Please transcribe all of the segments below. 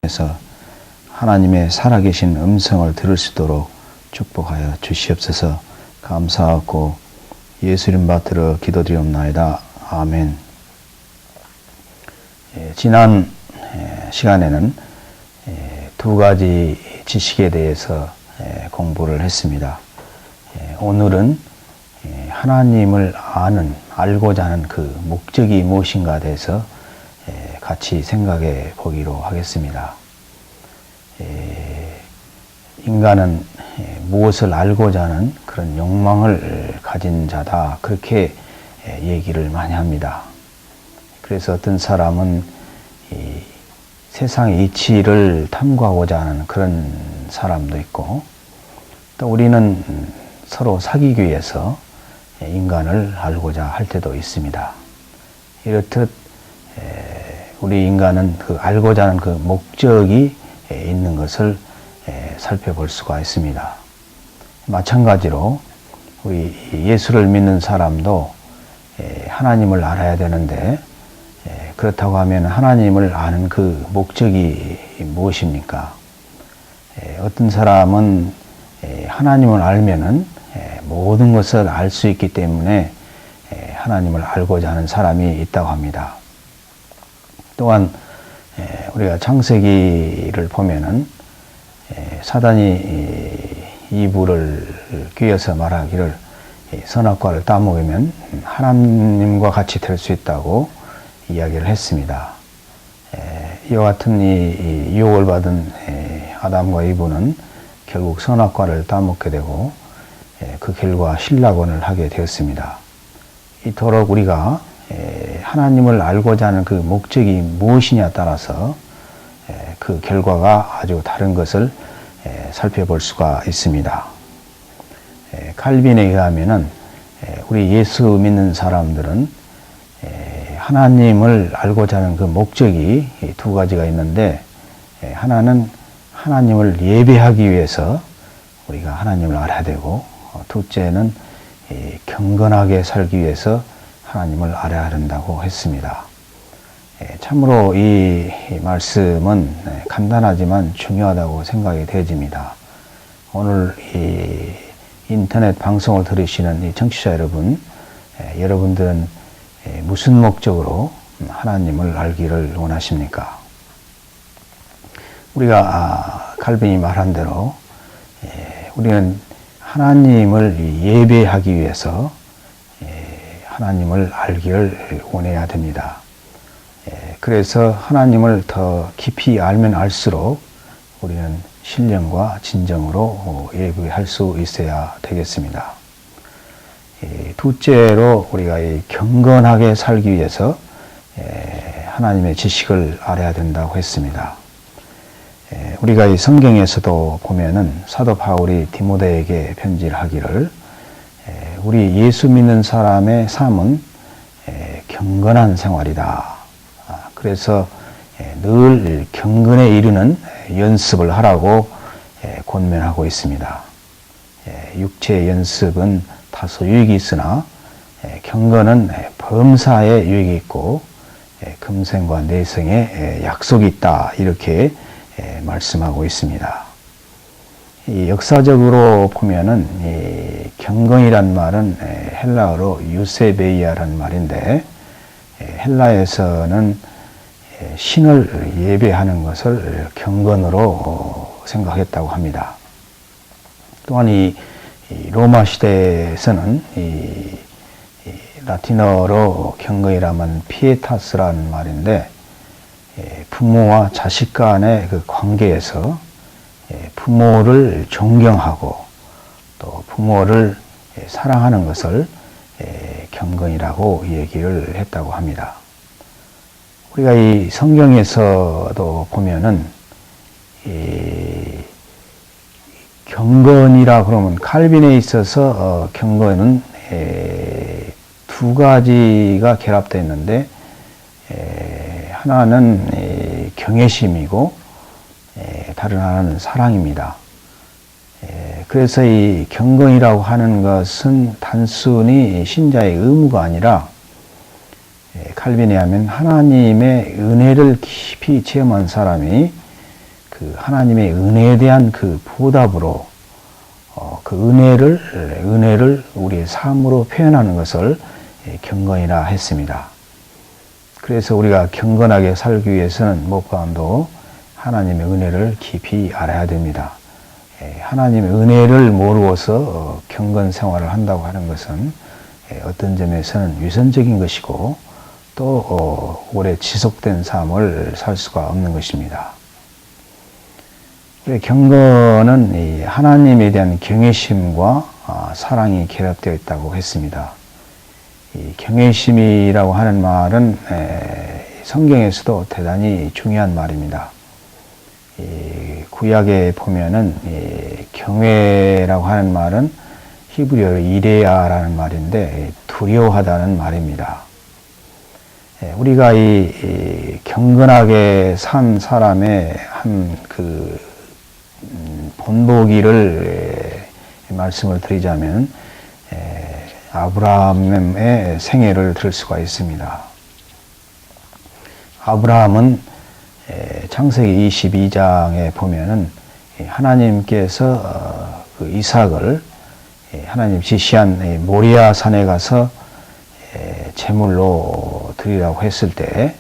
통해서 하나님의 살아계신 음성을 들을 수 있도록 축복하여 주시옵소서. 감사하고 예수 이름 받들어 기도드리옵나이다. 아멘. 지난 시간에는 두 가지 지식에 대해서 공부를 했습니다. 오늘은 하나님을 알고자 하는 그 목적이 무엇인가에 대해서 같이 생각해 보기로 하겠습니다. 인간은 무엇을 알고자 하는 그런 욕망을 가진 자다, 그렇게 얘기를 많이 합니다. 그래서 어떤 사람은 세상의 이치를 탐구하고자 하는 그런 사람도 있고, 또 우리는 서로 사귀기 위해서 인간을 알고자 할 때도 있습니다. 이렇듯 우리 인간은 그 알고자 하는 그 목적이 있는 것을 살펴볼 수가 있습니다. 마찬가지로 우리 예수를 믿는 사람도 하나님을 알아야 되는데, 그렇다고 하면 하나님을 아는 그 목적이 무엇입니까? 어떤 사람은 하나님을 알면은 모든 것을 알 수 있기 때문에 하나님을 알고자 하는 사람이 있다고 합니다. 또한 우리가 창세기를 보면은 사단이 이브를 꾀어서 말하기를 선악과를 따먹으면 하나님과 같이 될 수 있다고 이야기를 했습니다. 이와 같은 이 유혹을 받은 아담과 이브는 결국 선악과를 따먹게 되고 그 결과 실락원을 하게 되었습니다. 이토록 우리가 하나님을 알고자 하는 그 목적이 무엇이냐에 따라서 그 결과가 아주 다른 것을 살펴볼 수가 있습니다. 칼빈에 의하면은 우리 예수 믿는 사람들은 하나님을 알고자 하는 그 목적이 두 가지가 있는데, 하나는 하나님을 예배하기 위해서 우리가 하나님을 알아야 되고, 둘째는 경건하게 살기 위해서 하나님을 알아야 한다고 했습니다. 참으로 이 말씀은 간단하지만 중요하다고 생각이 되어집니다. 오늘 이 인터넷 방송을 들으시는 이 청취자 여러분, 여러분들은 무슨 목적으로 하나님을 알기를 원하십니까? 우리가 칼빈이 말한 대로 우리는 하나님을 예배하기 위해서 하나님을 알기를 원해야 됩니다. 그래서 하나님을 더 깊이 알면 알수록 우리는 신령과 진정으로 예배할 수 있어야 되겠습니다. 둘째로 우리가 경건하게 살기 위해서 하나님의 지식을 알아야 된다고 했습니다. 우리가 이 성경에서도 보면은 사도 바울이 디모데에게 편지를 하기를 우리 예수 믿는 사람의 삶은 경건한 생활이다. 그래서 늘 경건에 이르는 연습을 하라고 권면하고 있습니다. 육체의 연습은 다소 유익이 있으나 경건은 범사에 유익이 있고 금생과 내생에 약속이 있다, 이렇게 말씀하고 있습니다. 이 역사적으로 보면은 이 경건이란 말은 헬라어로 유세베이아라는 말인데, 헬라에서는 신을 예배하는 것을 경건으로 생각했다고 합니다. 또한 이 로마 시대에서는 이 라틴어로 경건이라면 피에타스라는 말인데, 부모와 자식 간의 그 관계에서 부모를 존경하고 또 부모를 사랑하는 것을 경건이라고 얘기를 했다고 합니다. 우리가 이 성경에서도 보면은 이 경건이라 그러면 칼빈에 있어서 경건은 두 가지가 결합되어 있는데, 하나는 경외심이고 다른 하나는 사랑입니다. 그래서 이 경건이라고 하는 것은 단순히 신자의 의무가 아니라 칼빈에 하면 하나님의 은혜를 깊이 체험한 사람이 그 하나님의 은혜에 대한 그 보답으로 그 은혜를 우리의 삶으로 표현하는 것을 경건이라 했습니다. 그래서 우리가 경건하게 살기 위해서는 무엇보다도 하나님의 은혜를 깊이 알아야 됩니다. 하나님의 은혜를 모르고서 경건 생활을 한다고 하는 것은 어떤 점에서는 위선적인 것이고 또 오래 지속된 삶을 살 수가 없는 것입니다. 경건은 하나님에 대한 경외심과 사랑이 결합되어 있다고 했습니다. 이 경외심이라고 하는 말은 성경에서도 대단히 중요한 말입니다. 구약에 보면은 경외라고 하는 말은 히브리어로 이레아라는 말인데 두려워하다는 말입니다. 우리가 이 경건하게 산 사람의 한 그 본보기를 말씀을 드리자면 아브라함의 생애를 들을 수가 있습니다. 아브라함은 창세기 22장에 보면은 하나님께서 그 이삭을 하나님 지시한 모리아 산에 가서 제물로 드리라고 했을 때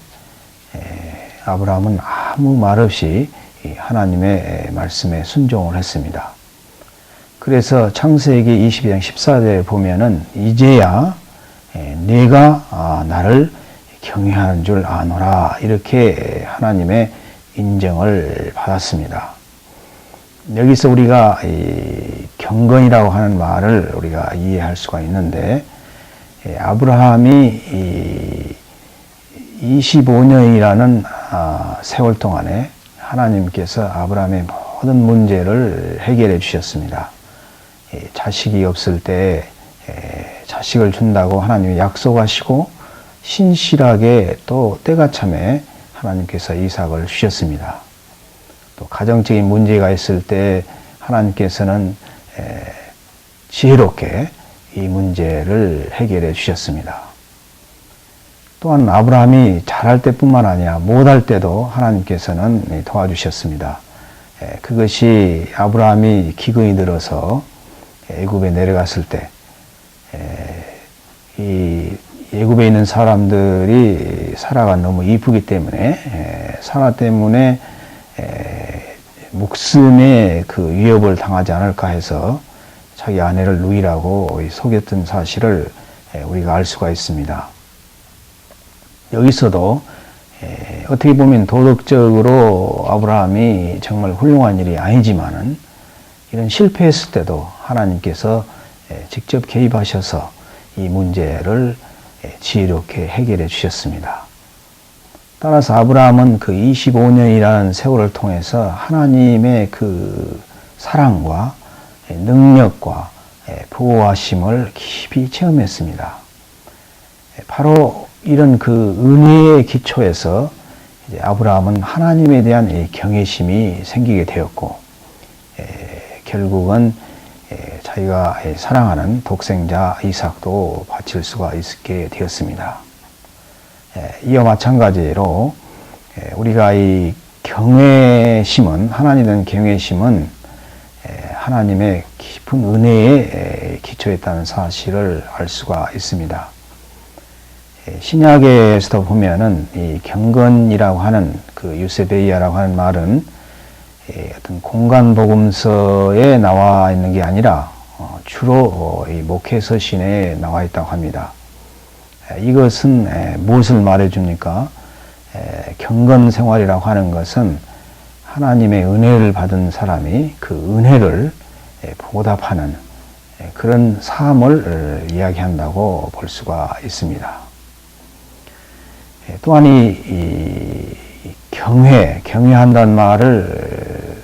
아브라함은 아무 말 없이 하나님의 말씀에 순종을 했습니다. 그래서 창세기 22장 14절에 보면은 이제야 네가 나를 경외하는 줄 아노라 이렇게 하나님의 인정을 받았습니다. 여기서 우리가 이 경건이라고 하는 말을 우리가 이해할 수가 있는데 아브라함이 25년이라는 세월 동안에 하나님께서 아브라함의 모든 문제를 해결해 주셨습니다. 자식이 없을 때 자식을 준다고 하나님이 약속하시고 신실하게 또 때가 참에 하나님께서 이삭을 주셨습니다. 또 가정적인 문제가 있을 때 하나님께서는 지혜롭게 이 문제를 해결해 주셨습니다. 또한 아브라함이 잘할 때뿐만 아니라 못할 때도 하나님께서는 도와주셨습니다. 그것이 아브라함이 기근이 들어서 애굽에 내려갔을 때 이 애굽에 있는 사람들이 사라가 너무 이쁘기 때문에 사라 때문에 목숨의 그 위협을 당하지 않을까 해서 자기 아내를 누이라고 속였던 사실을 우리가 알 수가 있습니다. 여기서도 어떻게 보면 도덕적으로 아브라함이 정말 훌륭한 일이 아니지만은 이런 실패했을 때도 하나님께서 직접 개입하셔서 이 문제를 지혜롭게 해결해 주셨습니다. 따라서 아브라함은 그 25년이라는 세월을 통해서 하나님의 그 사랑과 능력과 보호하심을 깊이 체험했습니다. 바로 이런 그 은혜의 기초에서 이제 아브라함은 하나님에 대한 경외심이 생기게 되었고, 결국은 자기가 사랑하는 독생자 이삭도 바칠 수가 있게 되었습니다. 이와 마찬가지로 우리가 이 경외심은, 하나님에 대한 경외심은 하나님의 깊은 은혜에 기초했다는 사실을 알 수가 있습니다. 신약에서도 보면은 이 경건이라고 하는 그 유세베이아라고 하는 말은 어떤 공간 복음서에 나와 있는 게 아니라 주로 이 목회 서신에 나와 있다고 합니다. 이것은 무엇을 말해줍니까? 경건 생활이라고 하는 것은 하나님의 은혜를 받은 사람이 그 은혜를 보답하는 그런 삶을 이야기한다고 볼 수가 있습니다. 또한 이 경외한다는 말을,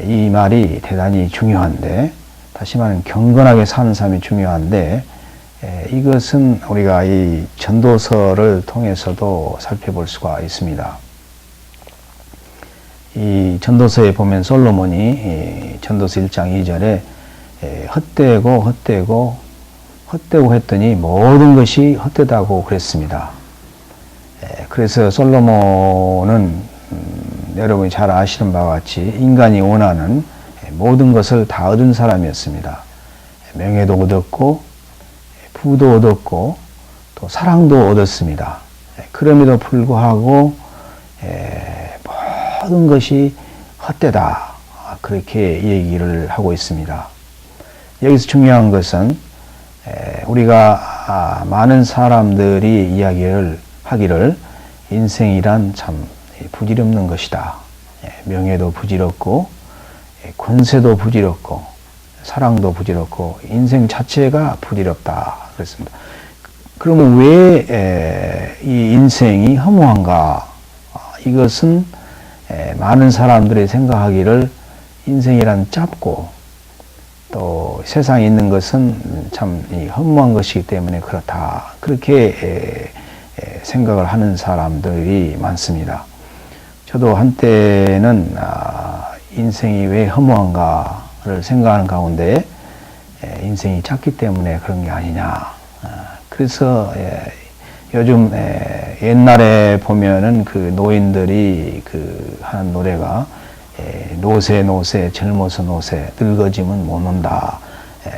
이 말이 대단히 중요한데, 다시 말하면 경건하게 사는 삶이 중요한데, 이것은 우리가 이 전도서를 통해서도 살펴볼 수가 있습니다. 이 전도서에 보면 솔로몬이 전도서 1장 2절에 헛되고 했더니 모든 것이 헛되다고 그랬습니다. 그래서 솔로몬은 여러분이 잘 아시는 바와 같이 인간이 원하는 모든 것을 다 얻은 사람이었습니다. 명예도 얻었고 부도 얻었고 또 사랑도 얻었습니다. 그럼에도 불구하고 모든 것이 헛되다, 그렇게 얘기를 하고 있습니다. 여기서 중요한 것은 우리가 많은 사람들이 이야기를 하기를 인생이란 참 부질없는 것이다. 명예도 부질없고 권세도 부질없고 사랑도 부질없고 인생 자체가 부질없다 그랬습니다. 그러면 왜 이 인생이 허무한가? 이것은 많은 사람들이 생각하기를 인생이란 짧고 또 세상에 있는 것은 참 허무한 것이기 때문에 그렇다, 그렇게 생각을 하는 사람들이 많습니다. 저도 한때는 인생이 왜 허무한가를 생각하는 가운데 인생이 짧기 때문에 그런 게 아니냐. 그래서 요즘 옛날에 보면은 그 노인들이 그 하는 노래가 노세 노세 젊어서 노세 늙어지면 못 논다,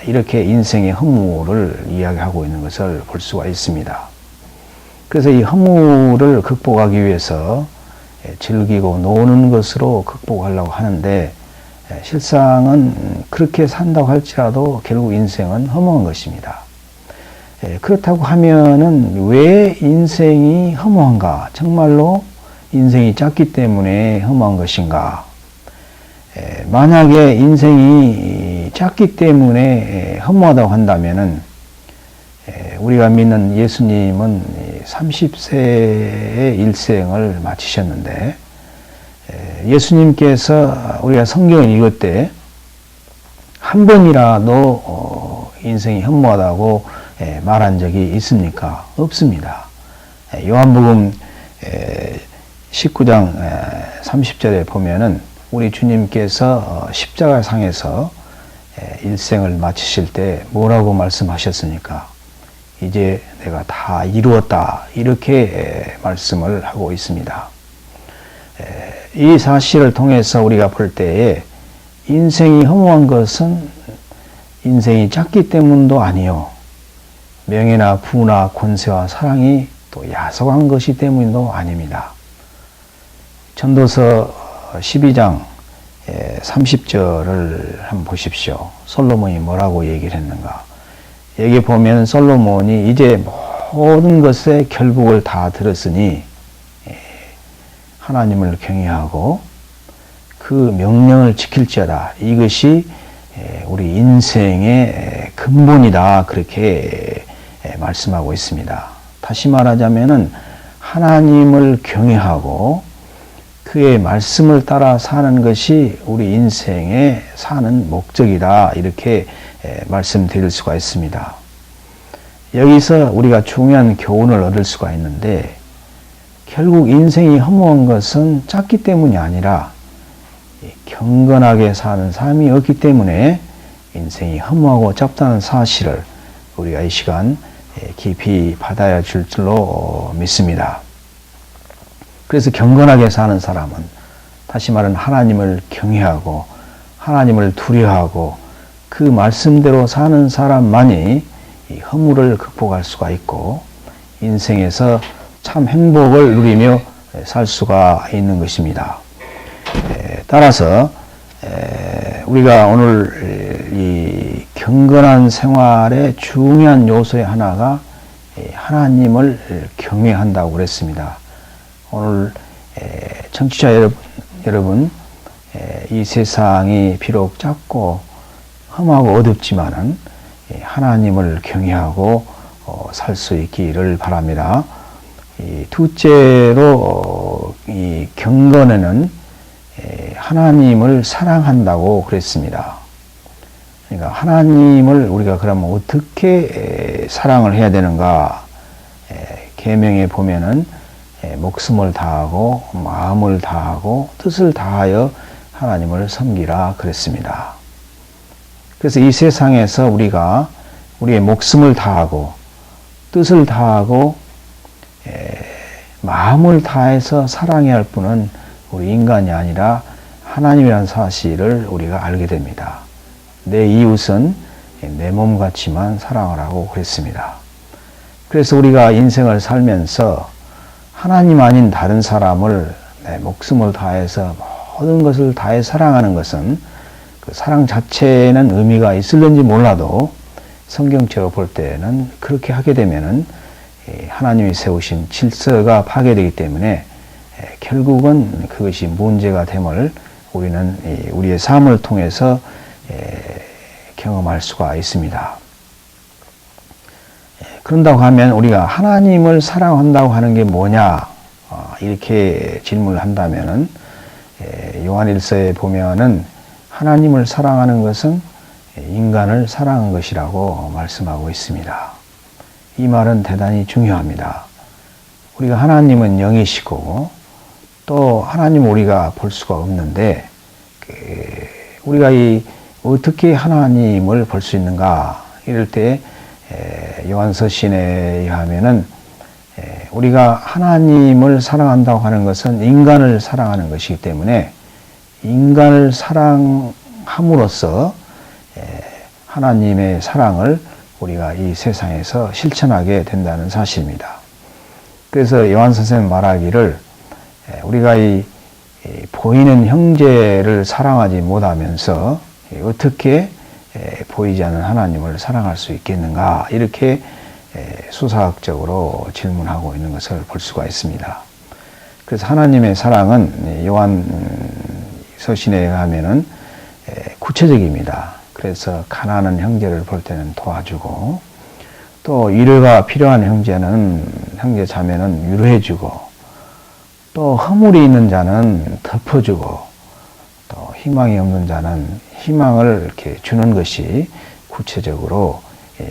이렇게 인생의 허무를 이야기하고 있는 것을 볼 수가 있습니다. 그래서 이 허무를 극복하기 위해서 즐기고 노는 것으로 극복하려고 하는데 실상은 그렇게 산다고 할지라도 결국 인생은 허무한 것입니다. 그렇다고 하면은 왜 인생이 허무한가? 정말로 인생이 짧기 때문에 허무한 것인가? 만약에 인생이 짧기 때문에 허무하다고 한다면은 우리가 믿는 예수님은 30세의 일생을 마치셨는데 예수님께서 우리가 성경을 읽을 때 한 번이라도 인생이 허무하다고 말한 적이 있습니까? 없습니다. 요한복음 19장 30절에 보면은 우리 주님께서 십자가상에서 일생을 마치실 때 뭐라고 말씀하셨습니까? 이제 내가 다 이루었다, 이렇게 말씀을 하고 있습니다. 이 사실을 통해서 우리가 볼 때에 인생이 허무한 것은 인생이 짧기 때문도 아니요, 명예나 부나 권세와 사랑이 또 야속한 것이 때문도 아닙니다. 전도서 12장 30절을 한번 보십시오. 솔로몬이 뭐라고 얘기를 했는가? 여기 보면 솔로몬이 이제 모든 것의 결국을 다 들었으니 하나님을 경외하고 그 명령을 지킬지어다. 이것이 우리 인생의 근본이다, 그렇게 말씀하고 있습니다. 다시 말하자면은 하나님을 경외하고 그의 말씀을 따라 사는 것이 우리 인생의 사는 목적이다, 이렇게 말씀드릴 수가 있습니다. 여기서 우리가 중요한 교훈을 얻을 수가 있는데 결국 인생이 허무한 것은 짧기 때문이 아니라 경건하게 사는 삶이 없기 때문에 인생이 허무하고 짧다는 사실을 우리가 이 시간 깊이 받아야 줄 줄로 믿습니다. 그래서 경건하게 사는 사람은 다시 말하면 하나님을 경외하고 하나님을 두려워하고 그 말씀대로 사는 사람만이 이 허무를 극복할 수가 있고 인생에서 참 행복을 누리며 살 수가 있는 것입니다. 따라서 우리가 오늘 이 경건한 생활의 중요한 요소의 하나가 하나님을 경외한다고 그랬습니다. 오늘 청취자 여러분, 이 세상이 비록 작고 험하고 어둡지만은 하나님을 경외하고 살 수 있기를 바랍니다. 둘째로 이 경건에는 하나님을 사랑한다고 그랬습니다. 그러니까 하나님을 우리가 그러면 어떻게 사랑을 해야 되는가? 계명에 보면은 목숨을 다하고 마음을 다하고 뜻을 다하여 하나님을 섬기라 그랬습니다. 그래서 이 세상에서 우리가 우리의 목숨을 다하고 뜻을 다하고 마음을 다해서 사랑해야 할 분은 우리 인간이 아니라 하나님이라는 사실을 우리가 알게 됩니다. 내 이웃은 내 몸같이만 사랑하라고 그랬습니다. 그래서 우리가 인생을 살면서 하나님 아닌 다른 사람을 내 목숨을 다해서 모든 것을 다해 사랑하는 것은 그 사랑 자체는 의미가 있을는지 몰라도 성경적으로 볼 때는 그렇게 하게 되면은 하나님이 세우신 질서가 파괴되기 때문에 결국은 그것이 문제가 됨을 우리는 우리의 삶을 통해서 경험할 수가 있습니다. 그런다고 하면 우리가 하나님을 사랑한다고 하는 게 뭐냐 이렇게 질문을 한다면은 요한일서에 보면은 하나님을 사랑하는 것은 인간을 사랑한 것이라고 말씀하고 있습니다. 이 말은 대단히 중요합니다. 우리가 하나님은 영이시고 또 하나님을 우리가 볼 수가 없는데 우리가 어떻게 하나님을 볼 수 있는가 이럴 때 요한서신에 의하면은 우리가 하나님을 사랑한다고 하는 것은 인간을 사랑하는 것이기 때문에 인간을 사랑함으로써 하나님의 사랑을 우리가 이 세상에서 실천하게 된다는 사실입니다. 그래서 요한 선생님 말하기를 우리가 이 보이는 형제를 사랑하지 못하면서 어떻게 보이지 않는 하나님을 사랑할 수 있겠는가 이렇게 수사학적으로 질문하고 있는 것을 볼 수가 있습니다. 그래서 하나님의 사랑은 요한 서신에 의하면은 구체적입니다. 그래서 가난한 형제를 볼 때는 도와주고 또 위로가 필요한 형제 자매는 위로해주고 또 허물이 있는 자는 덮어주고 또 희망이 없는 자는 희망을 이렇게 주는 것이 구체적으로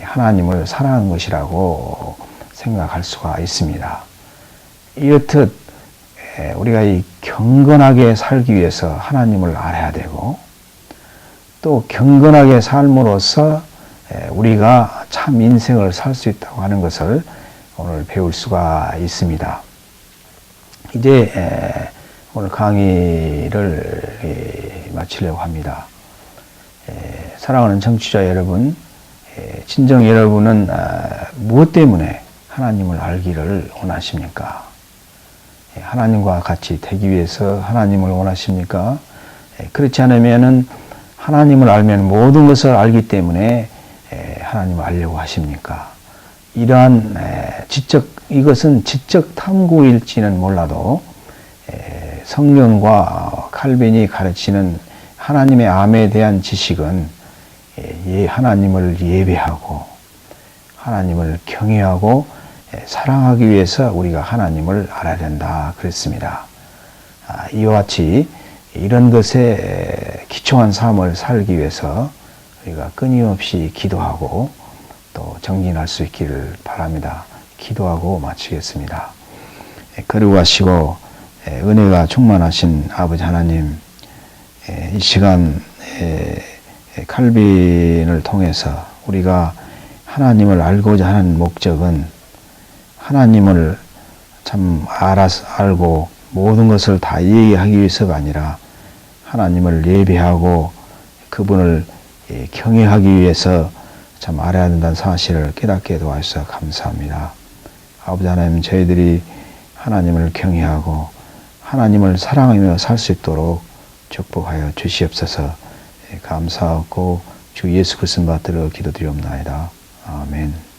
하나님을 사랑하는 것이라고 생각할 수가 있습니다. 이렇듯 우리가 이 경건하게 살기 위해서 하나님을 알아야 되고 또 경건하게 삶으로써 우리가 참 인생을 살 수 있다고 하는 것을 오늘 배울 수가 있습니다. 이제 오늘 강의를 마치려고 합니다. 사랑하는 청취자 여러분, 진정 여러분은 무엇 때문에 하나님을 알기를 원하십니까? 하나님과 같이 되기 위해서 하나님을 원하십니까? 그렇지 않으면은 하나님을 알면 모든 것을 알기 때문에 하나님을 알려고 하십니까? 이러한 이것은 지적 탐구일지는 몰라도 성경과 칼빈이 가르치는 하나님의 암에 대한 지식은 하나님을 예배하고 하나님을 경외하고 사랑하기 위해서 우리가 하나님을 알아야 된다 그랬습니다. 이와 같이 이런 것에 기초한 삶을 살기 위해서 우리가 끊임없이 기도하고 또 정진할 수 있기를 바랍니다. 기도하고 마치겠습니다. 거룩하시고 은혜가 충만하신 아버지 하나님, 이 시간 칼빈을 통해서 우리가 하나님을 알고자 하는 목적은 하나님을 참 알고 모든 것을 다 얘기하기 위해서가 아니라 하나님을 예배하고 그분을 경외하기 위해서 참 알아야 된다는 사실을 깨닫게 도와주셔서 감사합니다. 아버지 하나님, 저희들이 하나님을 경외하고 하나님을 사랑하며 살 수 있도록 축복하여 주시옵소서. 감사하고 주 예수 그리스도 받들어 기도드리옵나이다. 아멘.